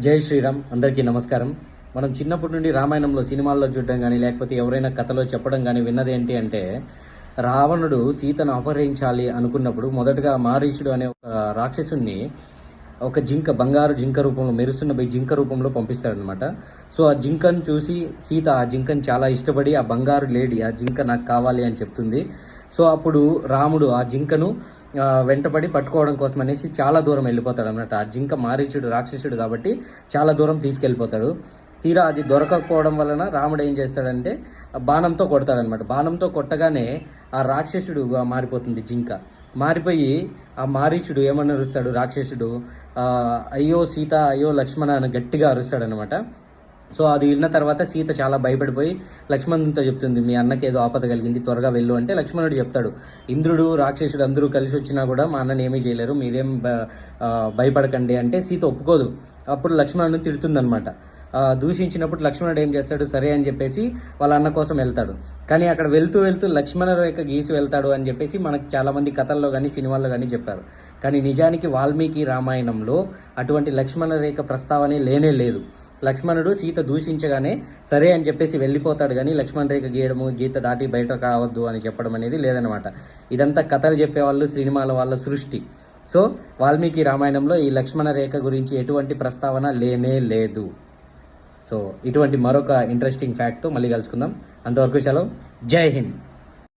జై శ్రీరామ్. అందరికీ నమస్కారం. మనం చిన్నప్పటి నుండి రామాయణంలో సినిమాల్లో చూడడం కానీ లేకపోతే ఎవరైనా కథలో చెప్పడం కానీ విన్నది ఏంటి అంటే, రావణుడు సీతను అపహరించాలి అనుకున్నప్పుడు మొదటగా మారీచుడు అనే ఒక రాక్షసుని ఒక జింక, బంగారు జింక రూపంలో, మెరుస్తున్న జింక రూపంలో పంపిస్తాడనమాట. సో ఆ జింకను చూసి సీత ఆ జింకను చాలా ఇష్టపడి, ఆ బంగారు లేడీ, ఆ జింక నాకు కావాలి అని చెప్తుంది. సో అప్పుడు రాముడు ఆ జింకను వెంటపడి పట్టుకోవడం కోసం అనేసి చాలా దూరం వెళ్ళిపోతాడు అన్నమాట. ఆ జింక మారీచుడు రాక్షసుడు కాబట్టి చాలా దూరం తీసుకెళ్ళిపోతాడు. తీరా అది దొరకకపోవడం వలన రాముడు ఏం చేస్తాడంటే బాణంతో కొడతాడనమాట. బాణంతో కొట్టగానే ఆ రాక్షసుడుగా మారిపోతుంది జింక. మారిపోయి ఆ మారీచుడు ఏమని అరుస్తాడు, రాక్షసుడు అయ్యో సీత, అయ్యో లక్ష్మణ అని గట్టిగా అరుస్తాడనమాట. సో అది విన్న తర్వాత సీత చాలా భయపడిపోయి లక్ష్మణునితో చెప్తుంది, మీ అన్నకి ఏదో ఆపద కలిగింది, త్వరగా వెళ్ళు అంటే లక్ష్మణుడు చెప్తాడు, ఇంద్రుడు రాక్షసుడు అందరూ కలిసి వచ్చినా కూడా మా అన్నని ఏమీ చేయలేరు, మీరేం భయపడకండి అంటే సీత ఒప్పుకోదు. అప్పుడు లక్ష్మణుని తిడుతుందనమాట. దూషించినప్పుడు లక్ష్మణుడు ఏం చేస్తాడు, సరే అని చెప్పేసి వాళ్ళ అన్న కోసం వెళ్తాడు. కానీ అక్కడ వెళ్తూ వెళ్తూ లక్ష్మణ రేఖ గీసి వెళ్తాడు అని చెప్పేసి మనకి చాలామంది కథల్లో కానీ సినిమాల్లో కానీ చెప్పారు. కానీ నిజానికి వాల్మీకి రామాయణంలో అటువంటి లక్ష్మణ రేఖ ప్రస్తావనే లేనే లేదు. లక్ష్మణుడు సీత దూషించగానే సరే అని చెప్పేసి వెళ్ళిపోతాడు, కానీ లక్ష్మణ రేఖ గీయడము, గీత దాటి బయట కావద్దు అని చెప్పడం అనేది లేదనమాట. ఇదంతా కథలు చెప్పేవాళ్ళు, సినిమాల వాళ్ళ సృష్టి. సో వాల్మీకి రామాయణంలో ఈ లక్ష్మణ రేఖ గురించి ఎటువంటి ప్రస్తావన లేనే లేదు. సో ఇటువంటి మరొక ఇంట్రెస్టింగ్ ఫ్యాక్ట్తో మళ్ళీ కలుసుకుందాం. అంతవరకు సెలవు. జై హింద్.